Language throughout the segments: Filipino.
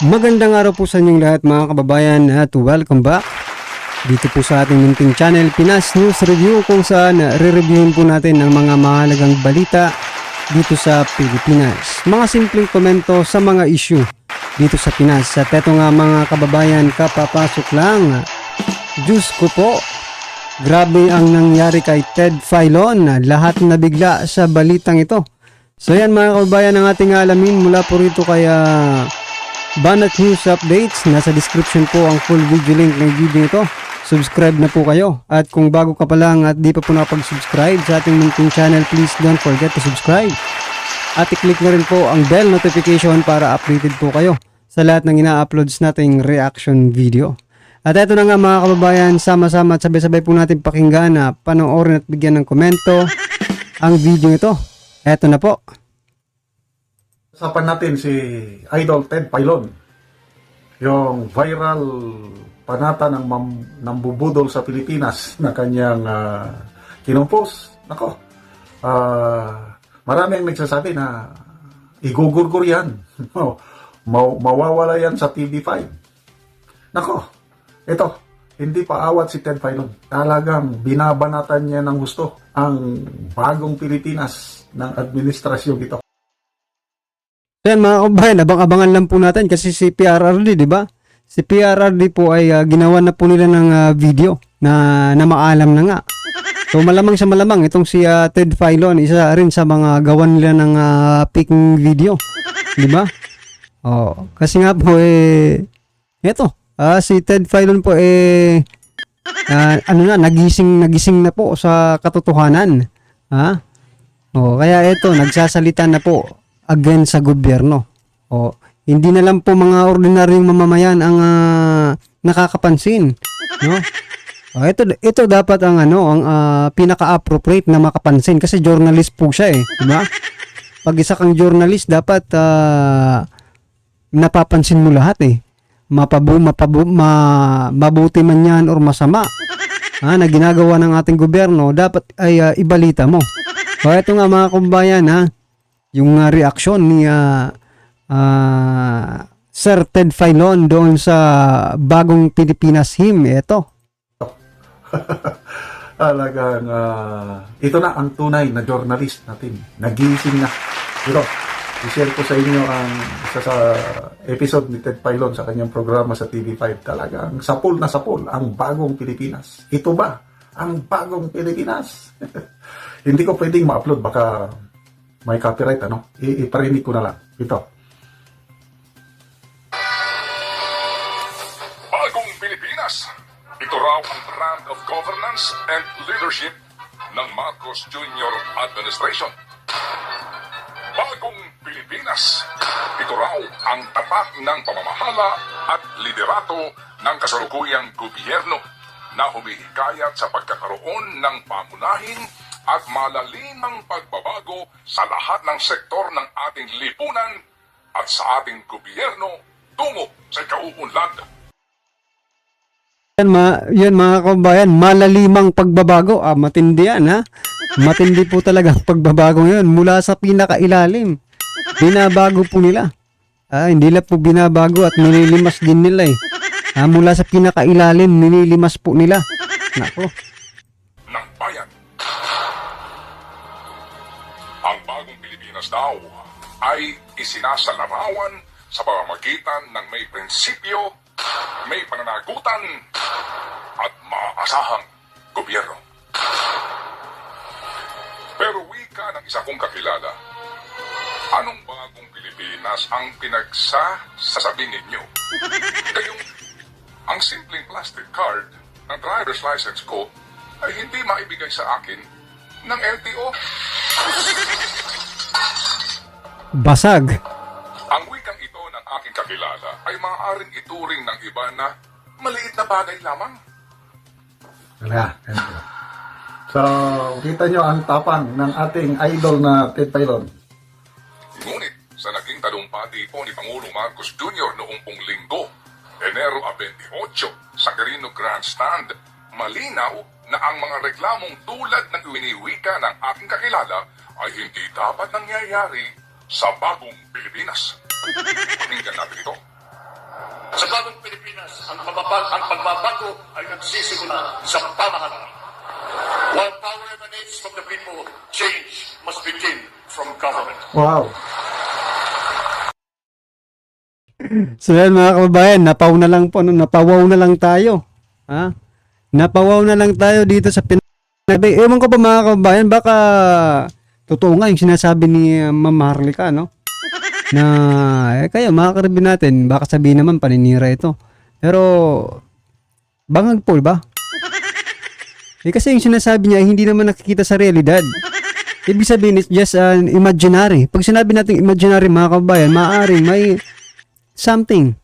Magandang araw po sa inyong lahat mga kababayan at welcome back dito po sa ating munting channel Pinas News Review, kung saan re-reviewin po natin ang mga mahalagang balita dito sa Pilipinas. Mga simpleng komento sa mga issue dito sa Pinas. At eto nga mga kababayan, kapapasok lang. Diyos ko po, grabe ang nangyari kay Ted Filon. Lahat na bigla sa balitang ito. So yan mga kababayan ang ating alamin mula po rito kaya Banat News Updates. Nasa description po ang full video link ng video ito. Subscribe na po kayo. At kung bago ka pa lang at di pa po nakapag-subscribe sa ating munting channel, please don't forget to subscribe. At i-click na rin po ang bell notification para updated po kayo sa lahat ng ina-uploads nating reaction video. At eto na nga mga kababayan, sama-sama at sabay-sabay po natin pakinggan na panoorin at bigyan ng komento ang video ito. Eto na po. Usapan natin si Idol Ted Filon, yung viral panata ng nambubudol sa Pilipinas na kanyang kinumpos. Nako, marami ang nagsasabi na igugurgur yan. Mawawala yan sa TV5. Nako, ito, hindi pa awat si Ted Filon. Talagang binabanatan niya ng gusto ang bagong Pilipinas ng administrasyon ito. Yan mga kabayan, abang-abangan lang po natin kasi si PRRD, di ba? Si PRRD po ay ginawa na po nila ng video na maalam na nga. So malamang sa malamang itong si Ted Filon, isa rin sa mga gawan nila ng peking video, di ba? Oh, kasi nga po eto, si Ted Filon po nagising na po sa katotohanan. Ha? Oh, kaya eto, nagsasalita na po against sa gobyerno. O, hindi na lang po mga ordinaryong mamamayan ang nakakapansin, no? O, ito dapat ang pinaka-appropriate na makapansin kasi journalist po siya di ba? Pag isa kang journalist dapat napapansin mo lahat mabuti man yan or masama na ginagawa ng ating gobyerno, dapat ay ibalita mo. O, ito nga mga kumbayan yung reaksyon ni Sir Ted Filon doon sa bagong Pilipinas hymn. Ito. Talagang ito na ang tunay na journalist natin. Nagising na. Ito, i-share ko sa inyo ang isa sa episode ni Ted Filon sa kanyang programa sa TV5. Talagang sapul na sapul ang bagong Pilipinas. Ito ba ang bagong Pilipinas? Hindi ko pwedeng ma-upload, baka may copyright, iparinig ko na lang. Ito. Bagong Pilipinas. Ito raw ang brand of governance and leadership ng Marcos Jr. Administration. Bagong Pilipinas. Ito raw ang tapat ng pamamahala at liderato ng kasalukuyang gobyerno na humihikayat sa pagkakaroon ng pamunahin at malalimang pagbabago sa lahat ng sektor ng ating lipunan at sa ating gobyerno tungo sa kauunlad. Yan mga kabayan, malalimang pagbabago. Matindi yan Matindi po talaga ang pagbabago ngayon mula sa pinakailalim. Binabago po nila. Hindi lang po binabago at nililimas din nila mula sa pinakailalim, nililimas po nila. Nako. Ng bayan. Ang bagong Pilipinas daw ay isinasalarawan sa pamamagitan ng may prinsipyo, may pananagutan, at maasahang gobyerno. Pero wika ng isa kong kakilala, anong bagong Pilipinas ang pinagsasabi ninyo? Kayong ang simpleng plastic card ng driver's license ko ay hindi maibigay sa akin ng LTO. Basag. Ang wikang ito ng aking kakilala ay maaaring ituring ng iba na maliit na bagay lamang. So, kita nyo ang tapang ng ating idol na Ted Filon. Ngunit sa naging talumpati po ni Pangulong Marcos Jr. noong Linggo, Enero 28, sa Quirino Grandstand, malinaw na ang mga reklamong tulad ng winiwika ng aking kakilala ay hindi dapat nangyayari sa bagong Pilipinas. Pakinggan natin ito. habang ang pagbabago ay nagsisimula sa pamahalaan. While power emanates from the people, change must begin from government. Wow. So yan mga kababayan, napaw na lang po, no? Napawaw na lang tayo. Ha? Napawaw na lang tayo dito sa Pinabi. Ewan ko ba mga kababayan, baka totoo nga yung sinasabi ni Ma'am Harlika, no? Na, kayo mga karibin natin, baka sabihin naman paninira ito. Pero, bangag po, ba? Kasi yung sinasabi niya, hindi naman nakikita sa realidad. Ibig sabihin, it's just an imaginary. Pag sinabi natin imaginary mga kababayan, maaaring may something,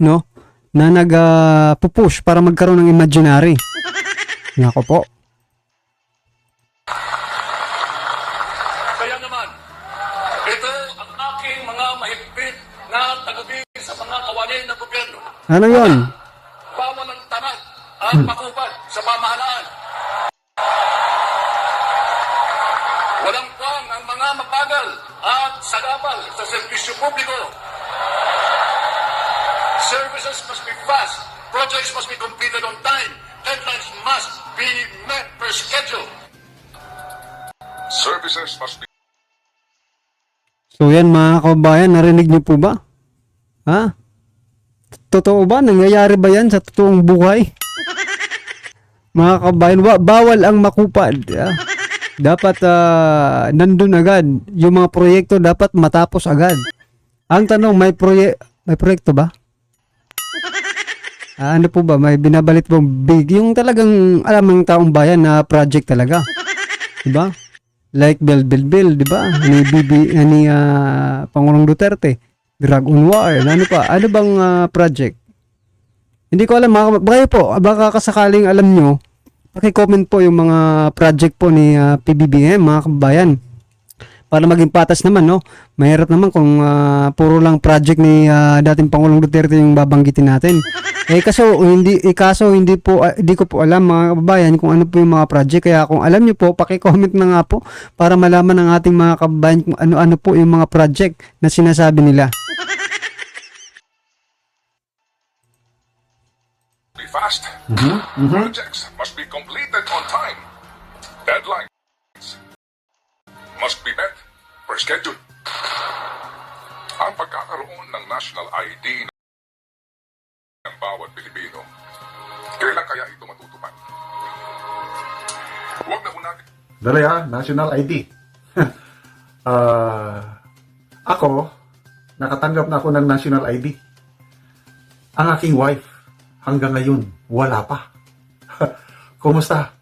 no? Na nag-pupush para magkaroon ng imaginary. Nako po. Kaya naman, ito ang aking mga mahigpit na tagubil sa mga kawani ng gobyerno. Ano yon? Bawal ang tamad at makupad sa pamahalaan. Walang puwang ang mga mabagal at sagabal sa serbisyo publiko. Services must be fast. Projects must be completed on time. Deadlines must be met per schedule. Services must be So yan mga kababayan, narinig niyo po ba? Ha? Totoo ba? Nangyayari ba yan sa totoong buhay? Mga kababayan, bawal ang makupad. Dapat nandun agad. Yung mga proyekto dapat matapos agad. Ang tanong, may proyekto ba? Ano po ba? May binabalit po big. Yung talagang alam ng taong bayan na project talaga. Diba? Like Bill, diba? Ni Pangulong Duterte. Drug on war. Ano pa? Ano bang project? Hindi ko alam. Baka po, baka kasakaling alam nyo, paki-comment po yung mga project po ni PBBM, mga kababayan. Para maging patas naman, no? Mahirap naman kung puro lang project ni dating Pangulong Duterte yung babanggitin natin. Kaso hindi ko po alam mga kababayan kung ano po yung mga project. Kaya kung alam niyo po, paki-comment na nga po para malaman ng ating mga kababayan kung ano-ano po yung mga project na sinasabi nila. be fast. Projects must be completed on time. Deadlines must be met per schedule. Ang pagkakaroon ng national ID ng bawat Pilipino, kailan kaya ito matutupad? Huwag na po natin Dali national ID. Ako, nakatanggap na ako ng national ID. Ang aking wife, hanggang ngayon, wala pa. Kumusta?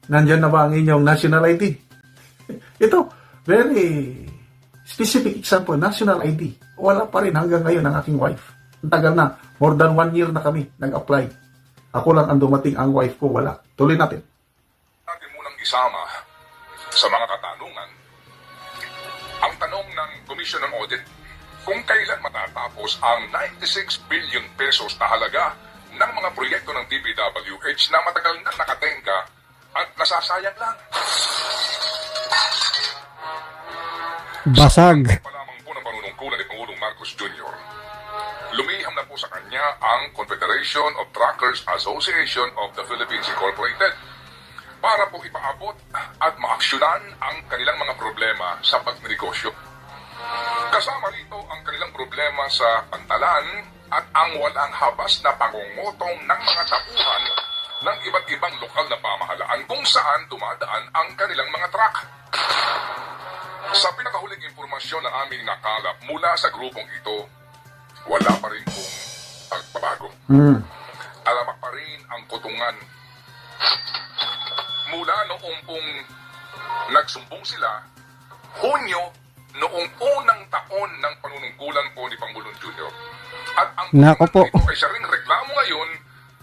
Nandyan na ba ang inyong national ID? Ito, very specific example, national ID. Wala pa rin hanggang ngayon ang aking wife. Ang tagal na, more than 1 year na kami nag-apply. Ako lang ang dumating, ang wife ko wala. Tuloy natin. munang isama sa mga katanungan ang tanong ng Commission on Audit kung kailan matatapos ang 96 billion pesos na halaga ng mga proyekto ng DPWH na matagal na nakatenga at nasasayang lang. Basag. Pa lamang po ng panunungkulan ni Pangulong Marcos Jr. Lumiham na po sa kanya ang Confederation of Truckers Association of the Philippines Incorporated para po ipaabot at maaksyonan ang kanilang mga problema sa pagnegosyo. Kasama rito ang kanilang problema sa pantalan at ang walang habas na pangungutong ng mga tauhan ng iba't ibang lokal na pamahalaan kung saan dumadaan ang kanilang mga truck. Sa pinakahuling impormasyon na aming nakalap mula sa grupong ito, wala pa rin pong pagbabago. Alamak pa rin ang kutungan. Mula noong pong nagsumbong sila, Hunyo, noong unang taon ng panunungkulan po ni Pangulong Jr. At ang Nako po. ito ay siya ring reklamo ngayon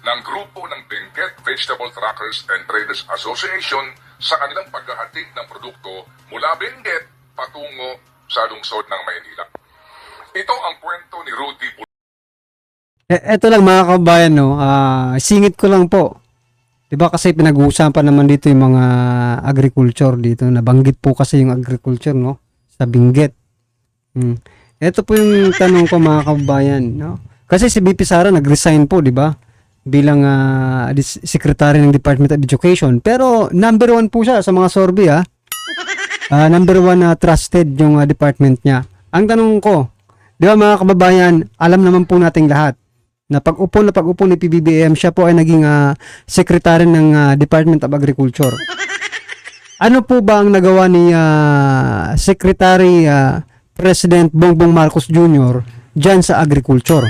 ng grupo ng Benguet Vegetable Truckers and Traders Association sa kanilang paghahatid ng produkto mula Benguet patungo sa lungsod ng Maynila. Ito ang kwento ni Rudy Eto lang mga kabayan, no? Singit ko lang po. Diba kasi pinag-uusapan naman dito yung mga agriculture dito. Nabanggit po kasi yung agriculture, no? Sa Benguet. Ito po yung tanong ko mga kabayan, no? Kasi si BP Sara nag-resign po, di ba? bilang secretary ng Department of Education. Pero number 1 po siya sa mga survey number 1 trusted yung department niya. Ang tanong ko, di ba mga kababayan, alam naman po nating lahat na pag-upo ni PBBM, siya po ay naging secretary ng Department of Agriculture. Ano po ba ang nagawa ni Secretary President Bongbong Marcos Jr. dyan sa agriculture?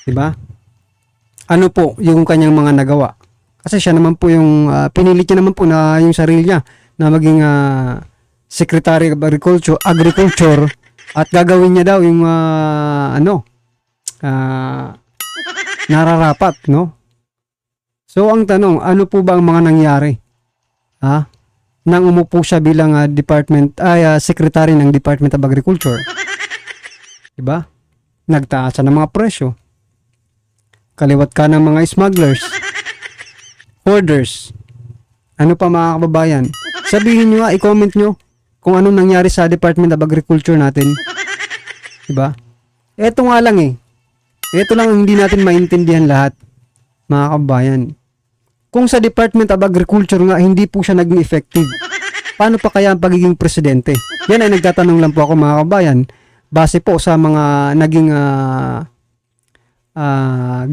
Diba? Ano po yung kanyang mga nagawa? Kasi siya naman po yung pinilit niya naman po na yung sarili niya na maging Secretary of Agriculture at gagawin niya daw yung nararapat, no? So ang tanong, ano po ba ang mga nangyari? Nang umupo siya bilang secretary ng Department of Agriculture. Diba? Nagtaas ng mga presyo. Kaliwat ka ng mga smugglers. Hoarders. Ano pa mga kababayan? Sabihin nyo nga, i-comment nyo kung anong nangyari sa Department of Agriculture natin. Diba? Eto nga lang Ito lang ang hindi natin maintindihan lahat, mga kababayan. Kung sa Department of Agriculture nga, hindi po siya naging effective. Paano pa kaya ang pagiging presidente? Yan ay nagtatanong lang po ako mga kababayan, base po sa mga naging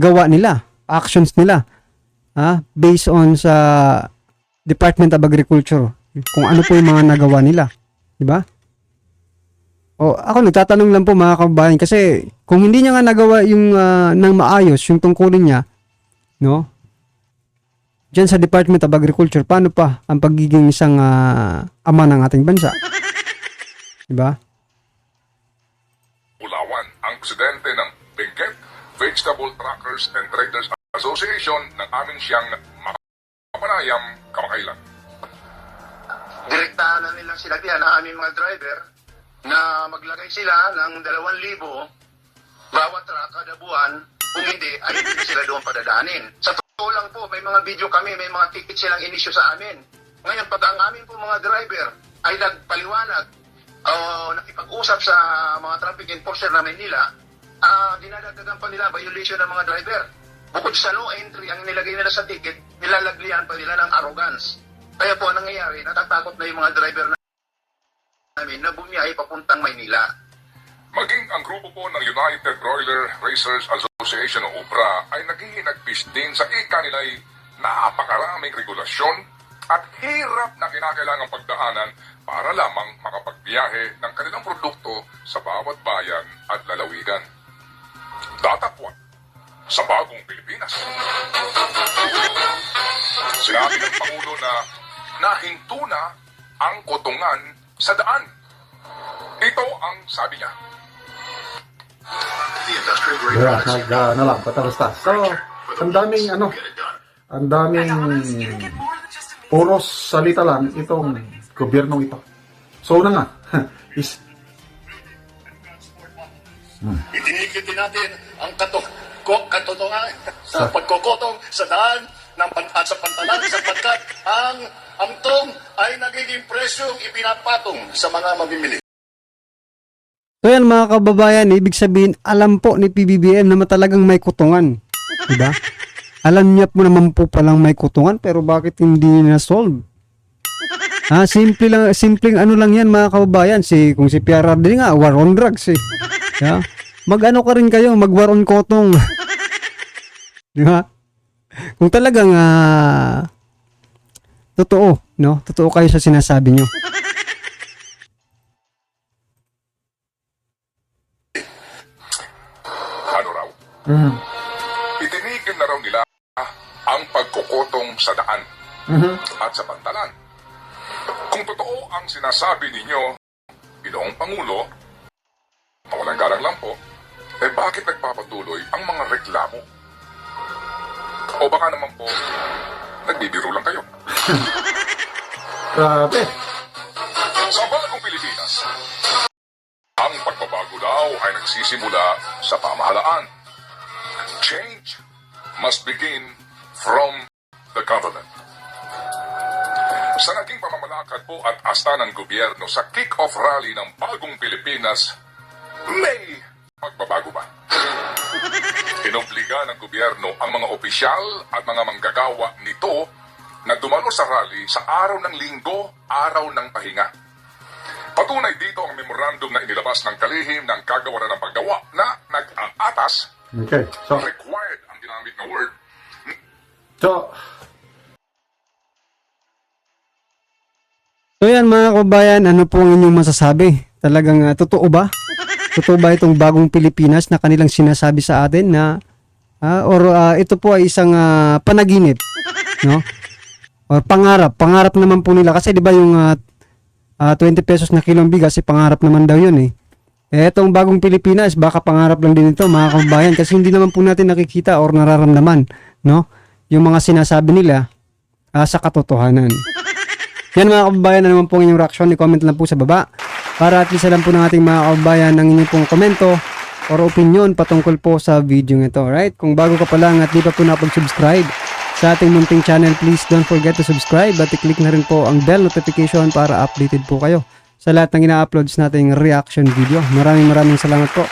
gawa nila, actions nila, based on sa Department of Agriculture, kung ano po yung mga nagawa nila. Diba? O ako nagtatanong lang po mga kababayan, kasi kung hindi niya nga nagawa yung nang maayos yung tungkulin niya, no? Diyan sa Department of Agriculture, paano pa ang pagiging isang ama ng ating bansa? Diba? Ulawan ang presidente ng Benguet Vegetable Truckers and Traders Association ng amin siyang makapanayam kamakailan. Direktahan na nilang sinabihan ng aming mga driver na maglagay sila ng 2,000 bawat truck kada buwan. Kung hindi, ay hindi na sila doon padadaanin. Sa totoo lang po, may mga video kami, may mga ticket silang inisyu sa amin. Ngayon, pag ang amin po mga driver ay nagpaliwanag o nakipag-usap sa mga traffic enforcer na Manila, dinadagdagan pa nila violation ng mga driver. Bukod sa no entry, ang nilagay nila sa ticket, nilalaglihan pa nila ng arrogance. Kaya po, ang nangyayari, natatakot na yung mga driver namin na bumiyahe papuntang Maynila. Maging ang grupo po ng United Broiler Racers Association o UBRA ay naghihinagpis din sa ika nila'y napakaraming regulasyon at hirap na kinakailangang pagdaanan para lamang makapagbiyahe ng kanilang produkto sa bawat bayan at lalawigan. Datapwat sa bagong Pilipinas. Sinabi ng Pangulo na nahinto na ang kotongan sa daan. Ito ang sabi niya. Patarasta. So, ang daming puros salita lang itong gobyernong ito. So, una nga, Itinigil din natin ang katotohanan sa pagkokotong sa daan at sa pantalan sapagkat ang amtong ay nagiging presyong ipinapatong sa mga mamimili. So yan mga kababayan, ibig sabihin, alam po ni PBBM na talagang may kutungan. Diba? Alam niya po naman po palang may kutungan, pero bakit hindi na-solve? Simpleng ano lang yan mga kababayan. Kung si PRRD nga, war on drugs Yeah? Mag-ano ka rin kayo, mag-war on kotong. Diba? Kung talagang totoo, no? Totoo kayo sa sinasabi nyo. Ano raw? Itinigil na raw nila ang pagkukotong sa daan at sa pantalan. Kung totoo ang sinasabi ninyo, Ginoong Pangulo, mawalang galang lang po, bakit nagpapatuloy ang mga reklamo? O baka naman po, nagbibiro lang kayo. grabe. Sa bagong Pilipinas, ang pagbabago daw ay nagsisimula sa pamahalaan. Change must begin from the government. Sa naging pamamalakad po at asta ng gobyerno sa kick-off rally ng bagong Pilipinas, may pagbabago ba? Inobliga ng gobyerno ang mga opisyal at mga manggagawa nito na dumalo sa rally sa araw ng linggo, araw ng pahinga. Patunay dito ang memorandum na inilabas ng kalihim ng kagawaran ng paggawa na nag-aatas Okay. So, required ang ginamit na word. So yan mga kababayan, ano po ang inyong masasabi? Talagang totoo ba? Totoo ba itong bagong Pilipinas na kanilang sinasabi sa atin na ito po ay isang panaginip, no? Or pangarap naman po nila kasi 'di ba yung 20 pesos na kilong bigas pangarap naman daw 'yun eh. Etong bagong Pilipinas baka pangarap lang din ito mga kababayan kasi hindi naman po natin nakikita or nararamdaman, no? Yung mga sinasabi nila sa katotohanan. Yan mga kababayan, ano naman po ang inyong reaction, i-comment lang po sa baba para at least alam po ng ating mga kababayan ng inyong pong komento or opinion patungkol po sa video ito. Alright? Kung bago ka pa lang at di pa po nakapag-subscribe sa ating munting channel, please don't forget to subscribe at i-click na rin po ang bell notification para updated po kayo sa lahat ng ina-uploads nating reaction video. Maraming salamat po.